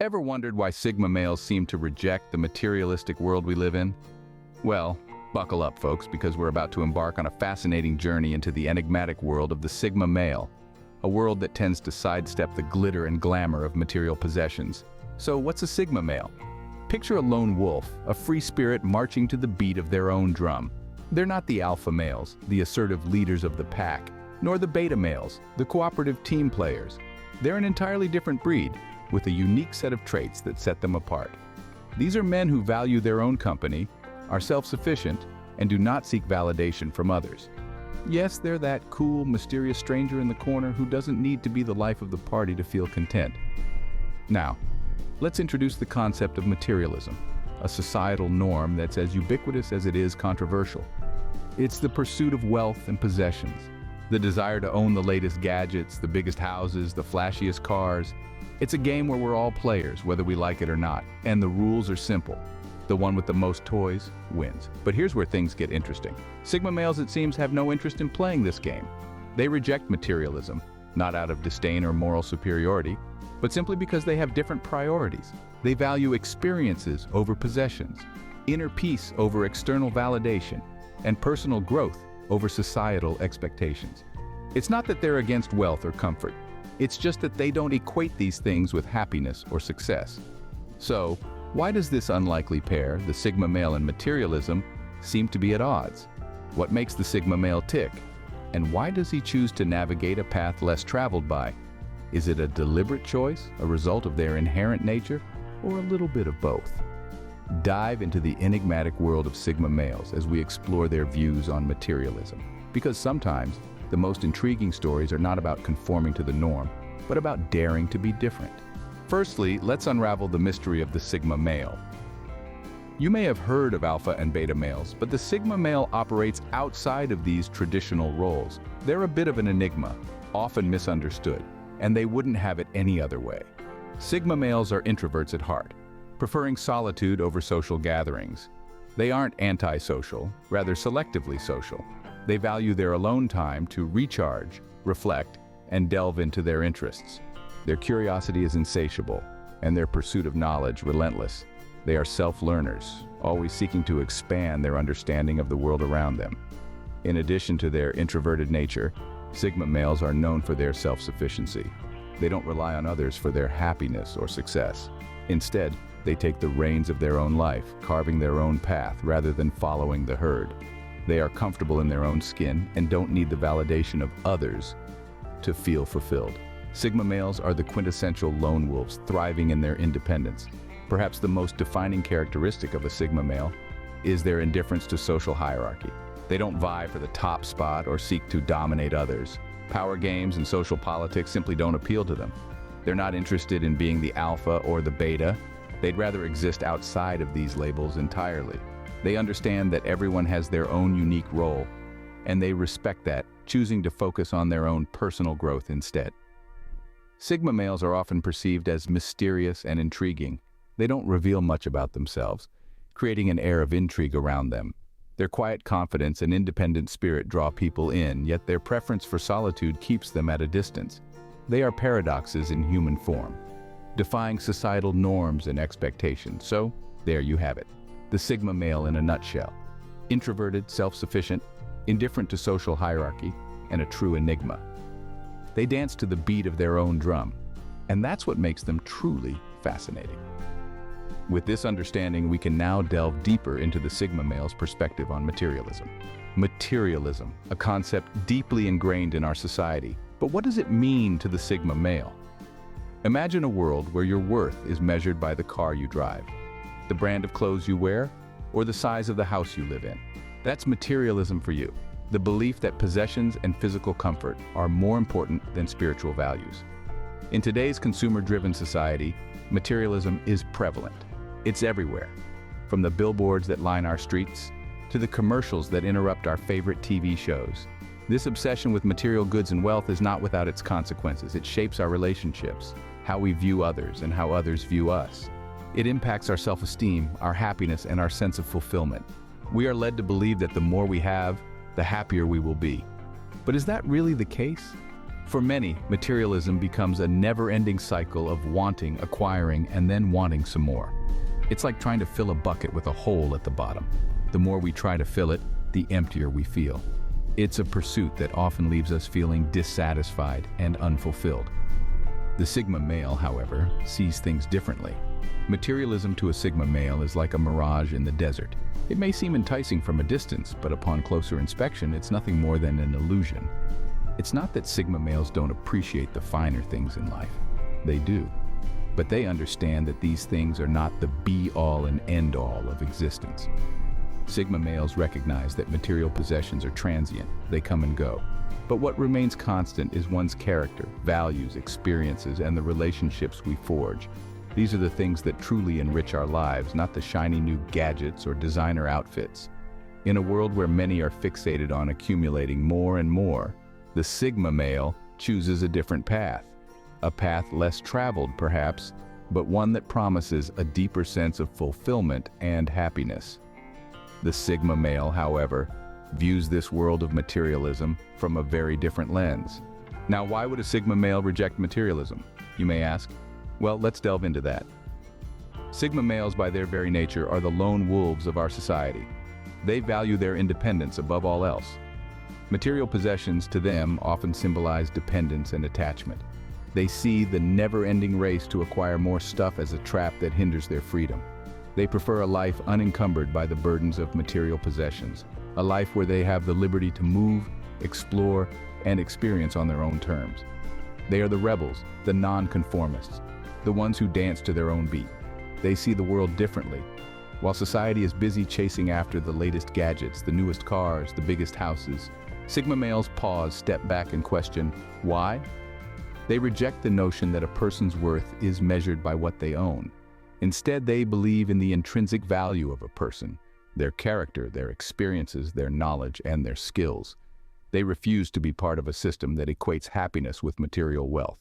Ever wondered why Sigma males seem to reject the materialistic world we live in? Well, buckle up, folks, because we're about to embark on a fascinating journey into the enigmatic world of the Sigma male, a world that tends to sidestep the glitter and glamour of material possessions. So what's a Sigma male? Picture a lone wolf, a free spirit marching to the beat of their own drum. They're not the alpha males, the assertive leaders of the pack, nor the beta males, the cooperative team players. They're an entirely different breed, with a unique set of traits that set them apart. These are men who value their own company, are self-sufficient, and do not seek validation from others. Yes, they're that cool, mysterious stranger in the corner who doesn't need to be the life of the party to feel content. Now, let's introduce the concept of materialism, a societal norm that's as ubiquitous as it is controversial. It's the pursuit of wealth and possessions, the desire to own the latest gadgets, the biggest houses, the flashiest cars. It's a game where we're all players, whether we like it or not, and the rules are simple. The one with the most toys wins. But here's where things get interesting. Sigma males, it seems, have no interest in playing this game. They reject materialism, not out of disdain or moral superiority, but simply because they have different priorities. They value experiences over possessions, inner peace over external validation, and personal growth over societal expectations. It's not that they're against wealth or comfort. It's just that they don't equate these things with happiness or success. So, why does this unlikely pair, the Sigma male and materialism, seem to be at odds? What makes the Sigma male tick? And why does he choose to navigate a path less traveled by? Is it a deliberate choice, a result of their inherent nature, or a little bit of both? Dive into the enigmatic world of Sigma males as we explore their views on materialism. Because sometimes, the most intriguing stories are not about conforming to the norm, but about daring to be different. Firstly, let's unravel the mystery of the Sigma male. You may have heard of alpha and beta males, but the Sigma male operates outside of these traditional roles. They're a bit of an enigma, often misunderstood, and they wouldn't have it any other way. Sigma males are introverts at heart, preferring solitude over social gatherings. They aren't antisocial, rather selectively social. They value their alone time to recharge, reflect, and delve into their interests. Their curiosity is insatiable, and their pursuit of knowledge relentless. They are self-learners, always seeking to expand their understanding of the world around them. In addition to their introverted nature, Sigma males are known for their self-sufficiency. They don't rely on others for their happiness or success. Instead, they take the reins of their own life, carving their own path rather than following the herd. They are comfortable in their own skin and don't need the validation of others to feel fulfilled. Sigma males are the quintessential lone wolves, thriving in their independence. Perhaps the most defining characteristic of a Sigma male is their indifference to social hierarchy. They don't vie for the top spot or seek to dominate others. Power games and social politics simply don't appeal to them. They're not interested in being the alpha or the beta. They'd rather exist outside of these labels entirely. They understand that everyone has their own unique role, and they respect that, choosing to focus on their own personal growth instead. Sigma males are often perceived as mysterious and intriguing. They don't reveal much about themselves, creating an air of intrigue around them. Their quiet confidence and independent spirit draw people in, yet their preference for solitude keeps them at a distance. They are paradoxes in human form, defying societal norms and expectations. So, there you have it. The Sigma male in a nutshell. Introverted, self-sufficient, indifferent to social hierarchy, and a true enigma. They dance to the beat of their own drum, and that's what makes them truly fascinating. With this understanding, we can now delve deeper into the Sigma male's perspective on materialism. Materialism, a concept deeply ingrained in our society. But what does it mean to the Sigma male? Imagine a world where your worth is measured by the car you drive, the brand of clothes you wear, or the size of the house you live in. That's materialism for you, the belief that possessions and physical comfort are more important than spiritual values. In today's consumer-driven society, materialism is prevalent. It's everywhere, from the billboards that line our streets to the commercials that interrupt our favorite TV shows. This obsession with material goods and wealth is not without its consequences. It shapes our relationships, how we view others, and how others view us. It impacts our self-esteem, our happiness, and our sense of fulfillment. We are led to believe that the more we have, the happier we will be. But is that really the case? For many, materialism becomes a never-ending cycle of wanting, acquiring, and then wanting some more. It's like trying to fill a bucket with a hole at the bottom. The more we try to fill it, the emptier we feel. It's a pursuit that often leaves us feeling dissatisfied and unfulfilled. The Sigma male, however, sees things differently. Materialism to a Sigma male is like a mirage in the desert. It may seem enticing from a distance, but upon closer inspection, it's nothing more than an illusion. It's not that Sigma males don't appreciate the finer things in life. They do. But they understand that these things are not the be-all and end-all of existence. Sigma males recognize that material possessions are transient, they come and go. But what remains constant is one's character, values, experiences, and the relationships we forge. These are the things that truly enrich our lives, not the shiny new gadgets or designer outfits. In a world where many are fixated on accumulating more and more, the Sigma male chooses a different path. A path less traveled, perhaps, but one that promises a deeper sense of fulfillment and happiness. The Sigma male, however, views this world of materialism from a very different lens. Now, why would a Sigma male reject materialism, you may ask? Well, let's delve into that. Sigma males, by their very nature, are the lone wolves of our society. They value their independence above all else. Material possessions to them often symbolize dependence and attachment. They see the never-ending race to acquire more stuff as a trap that hinders their freedom. They prefer a life unencumbered by the burdens of material possessions, a life where they have the liberty to move, explore, and experience on their own terms. They are the rebels, the non-conformists, the ones who dance to their own beat. They see the world differently. While society is busy chasing after the latest gadgets, the newest cars, the biggest houses, Sigma males pause, step back, and question, why? They reject the notion that a person's worth is measured by what they own. Instead, they believe in the intrinsic value of a person, their character, their experiences, their knowledge, and their skills. They refuse to be part of a system that equates happiness with material wealth.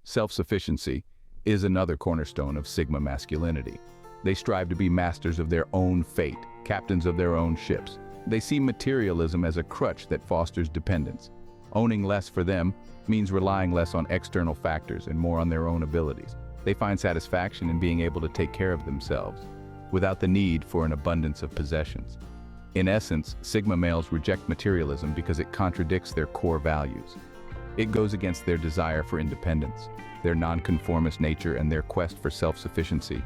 Self-sufficiency is another cornerstone of Sigma masculinity. They strive to be masters of their own fate, captains of their own ships. They see materialism as a crutch that fosters dependence. Owning less for them means relying less on external factors and more on their own abilities. They find satisfaction in being able to take care of themselves, without the need for an abundance of possessions. In essence, Sigma males reject materialism because it contradicts their core values. It goes against their desire for independence, their nonconformist nature, and their quest for self-sufficiency.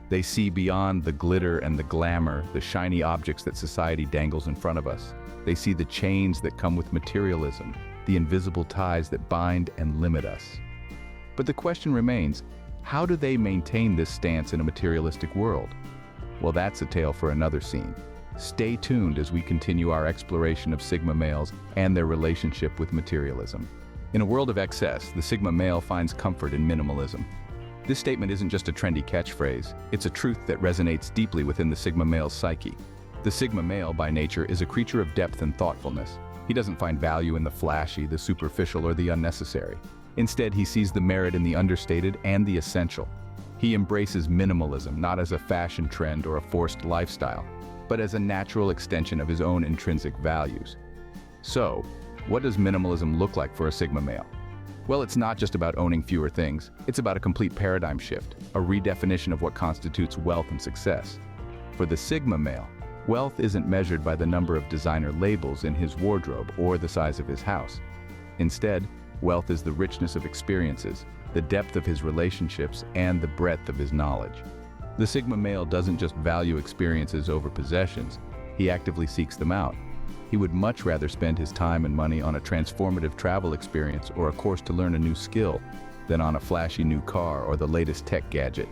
They see beyond the glitter and the glamour, the shiny objects that society dangles in front of us. They see the chains that come with materialism, the invisible ties that bind and limit us. But the question remains, how do they maintain this stance in a materialistic world? Well, that's a tale for another scene. Stay tuned as we continue our exploration of Sigma males and their relationship with materialism. In a world of excess, the Sigma male finds comfort in minimalism. This statement isn't just a trendy catchphrase, it's a truth that resonates deeply within the Sigma male's psyche. The Sigma male, by nature, is a creature of depth and thoughtfulness. He doesn't find value in the flashy, the superficial, or the unnecessary. Instead, he sees the merit in the understated and the essential. He embraces minimalism not as a fashion trend or a forced lifestyle, but as a natural extension of his own intrinsic values. So, what does minimalism look like for a Sigma male? Well, it's not just about owning fewer things. It's about a complete paradigm shift, a redefinition of what constitutes wealth and success. For the Sigma male, wealth isn't measured by the number of designer labels in his wardrobe or the size of his house. Instead, wealth is the richness of experiences, the depth of his relationships, and the breadth of his knowledge. The Sigma male doesn't just value experiences over possessions, he actively seeks them out. He would much rather spend his time and money on a transformative travel experience or a course to learn a new skill than on a flashy new car or the latest tech gadget.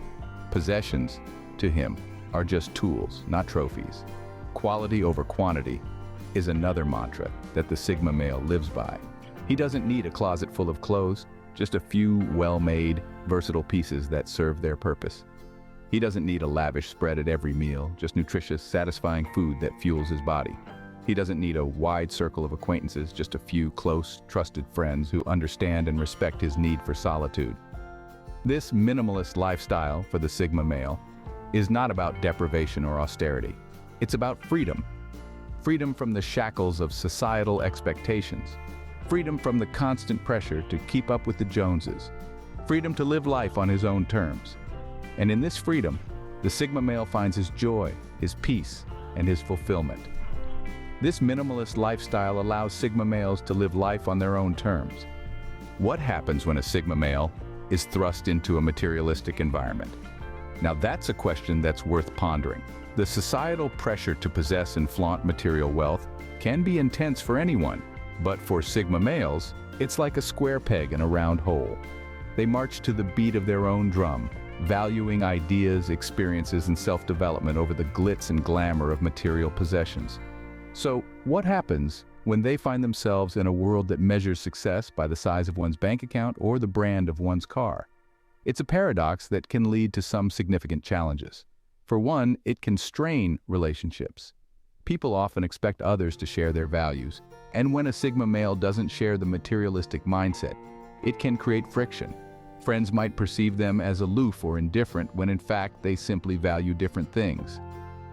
Possessions, to him, are just tools, not trophies. Quality over quantity is another mantra that the Sigma male lives by. He doesn't need a closet full of clothes, just a few well-made, versatile pieces that serve their purpose. He doesn't need a lavish spread at every meal, just nutritious, satisfying food that fuels his body. He doesn't need a wide circle of acquaintances, just a few close, trusted friends who understand and respect his need for solitude. This minimalist lifestyle for the Sigma male is not about deprivation or austerity. It's about freedom. Freedom from the shackles of societal expectations. freedom from the constant pressure to keep up with the Joneses, freedom to live life on his own terms. And in this freedom, the Sigma male finds his joy, his peace, and his fulfillment. This minimalist lifestyle allows Sigma males to live life on their own terms. What happens when a Sigma male is thrust into a materialistic environment? Now that's a question that's worth pondering. The societal pressure to possess and flaunt material wealth can be intense for anyone, but for Sigma males, it's like a square peg in a round hole. They march to the beat of their own drum, valuing ideas, experiences, and self-development over the glitz and glamour of material possessions. So, what happens when they find themselves in a world that measures success by the size of one's bank account or the brand of one's car? It's a paradox that can lead to some significant challenges. For one, it can strain relationships. People often expect others to share their values, and when a Sigma male doesn't share the materialistic mindset, it can create friction. Friends might perceive them as aloof or indifferent when in fact they simply value different things.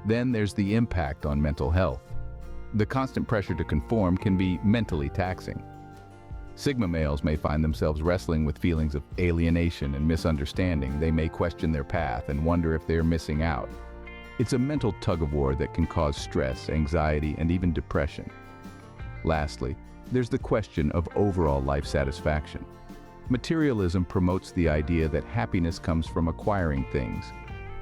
Then there's the impact on mental health. The constant pressure to conform can be mentally taxing. Sigma males may find themselves wrestling with feelings of alienation and misunderstanding. They may question their path and wonder if they're missing out. It's a mental tug-of-war that can cause stress, anxiety, and even depression. Lastly, there's the question of overall life satisfaction. Materialism promotes the idea that happiness comes from acquiring things,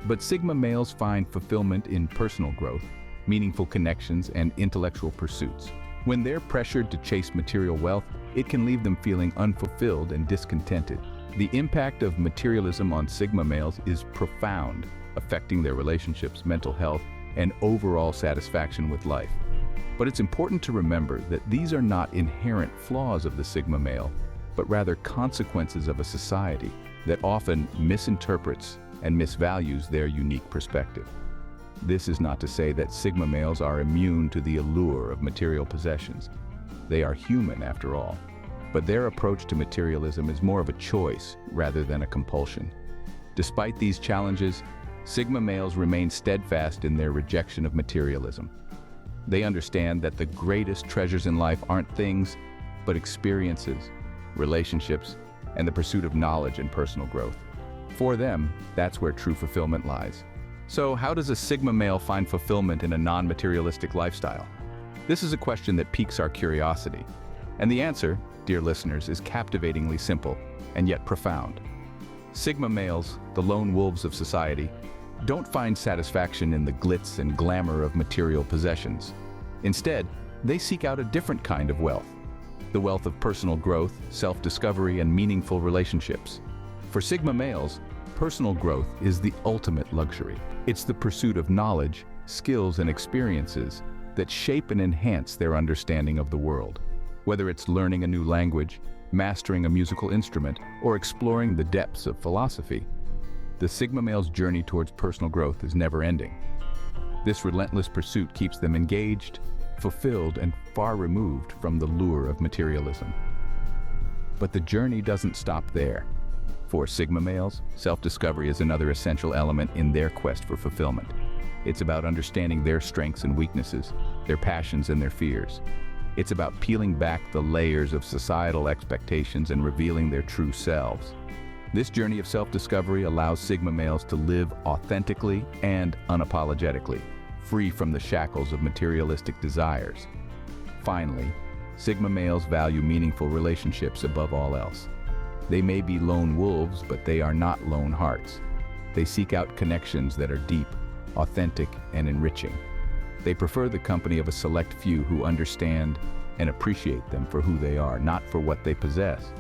but Sigma males find fulfillment in personal growth, meaningful connections, and intellectual pursuits. When they're pressured to chase material wealth, it can leave them feeling unfulfilled and discontented. The impact of materialism on Sigma males is profound, affecting their relationships, mental health, and overall satisfaction with life. But it's important to remember that these are not inherent flaws of the Sigma male, but rather consequences of a society that often misinterprets and misvalues their unique perspective. This is not to say that Sigma males are immune to the allure of material possessions. They are human after all, but their approach to materialism is more of a choice rather than a compulsion. Despite these challenges, Sigma males remain steadfast in their rejection of materialism. They understand that the greatest treasures in life aren't things, but experiences, relationships, and the pursuit of knowledge and personal growth. For them, that's where true fulfillment lies. So how does a Sigma male find fulfillment in a non-materialistic lifestyle? This is a question that piques our curiosity. And the answer, dear listeners, is captivatingly simple and yet profound. Sigma males, the lone wolves of society, don't find satisfaction in the glitz and glamour of material possessions. Instead, they seek out a different kind of wealth, the wealth of personal growth, self-discovery, and meaningful relationships. For Sigma males, personal growth is the ultimate luxury. It's the pursuit of knowledge, skills, and experiences that shape and enhance their understanding of the world. Whether it's learning a new language, mastering a musical instrument, or exploring the depths of philosophy, the Sigma male's journey towards personal growth is never-ending. This relentless pursuit keeps them engaged, fulfilled, and far removed from the lure of materialism. But the journey doesn't stop there. For Sigma males, self-discovery is another essential element in their quest for fulfillment. It's about understanding their strengths and weaknesses, their passions and their fears. It's about peeling back the layers of societal expectations and revealing their true selves. This journey of self-discovery allows Sigma males to live authentically and unapologetically, free from the shackles of materialistic desires. Finally, Sigma males value meaningful relationships above all else. They may be lone wolves, but they are not lone hearts. They seek out connections that are deep, authentic, and enriching. They prefer the company of a select few who understand and appreciate them for who they are, not for what they possess.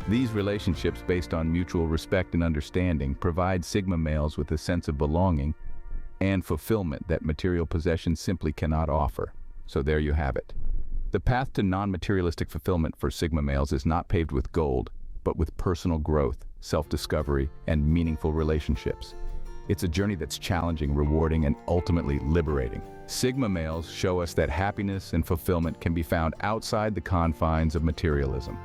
These relationships, based on mutual respect and understanding, provide Sigma males with a sense of belonging and fulfillment that material possessions simply cannot offer. So there you have it. The path to non-materialistic fulfillment for Sigma males is not paved with gold, but with personal growth, self-discovery, and meaningful relationships. It's a journey that's challenging, rewarding, and ultimately liberating. Sigma males show us that happiness and fulfillment can be found outside the confines of materialism.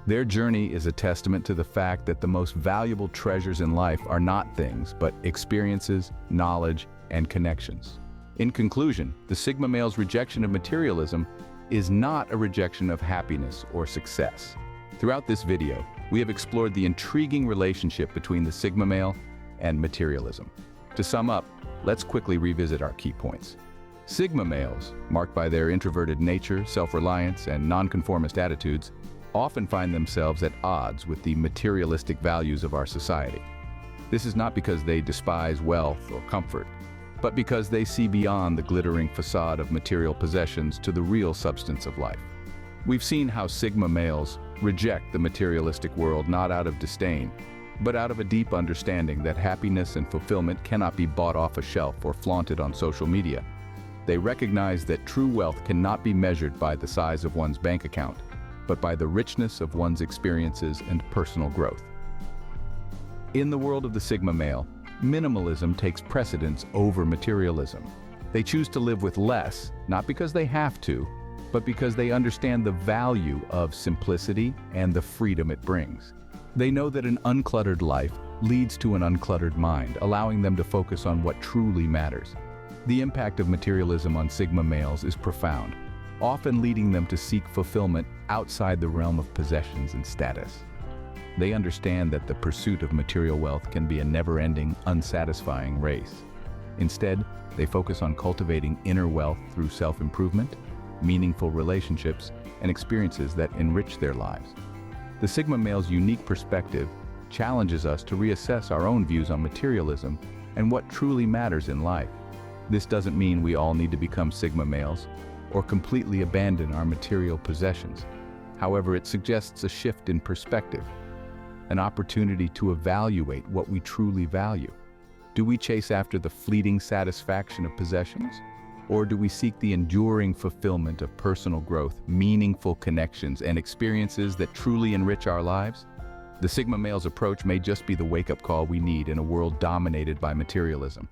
Their journey is a testament to the fact that the most valuable treasures in life are not things, but experiences, knowledge, and connections. In conclusion, the Sigma male's rejection of materialism is not a rejection of happiness or success. Throughout this video, we have explored the intriguing relationship between the Sigma male and materialism. To sum up, let's quickly revisit our key points. Sigma males, marked by their introverted nature, self-reliance, and nonconformist attitudes, often find themselves at odds with the materialistic values of our society. This is not because they despise wealth or comfort, but because they see beyond the glittering facade of material possessions to the real substance of life. We've seen how Sigma males reject the materialistic world not out of disdain, but out of a deep understanding that happiness and fulfillment cannot be bought off a shelf or flaunted on social media. They recognize that true wealth cannot be measured by the size of one's bank account, but by the richness of one's experiences and personal growth. In the world of the Sigma male, minimalism takes precedence over materialism. They choose to live with less, not because they have to, but because they understand the value of simplicity and the freedom it brings. They know that an uncluttered life leads to an uncluttered mind, allowing them to focus on what truly matters. The impact of materialism on Sigma males is profound, often leading them to seek fulfillment outside the realm of possessions and status. They understand that the pursuit of material wealth can be a never-ending, unsatisfying race. Instead, they focus on cultivating inner wealth through self-improvement, meaningful relationships, and experiences that enrich their lives. The Sigma male's unique perspective challenges us to reassess our own views on materialism and what truly matters in life. This doesn't mean we all need to become Sigma males or completely abandon our material possessions. However, it suggests a shift in perspective, an opportunity to evaluate what we truly value. Do we chase after the fleeting satisfaction of possessions? Or do we seek the enduring fulfillment of personal growth, meaningful connections, and experiences that truly enrich our lives? The Sigma male's approach may just be the wake-up call we need in a world dominated by materialism.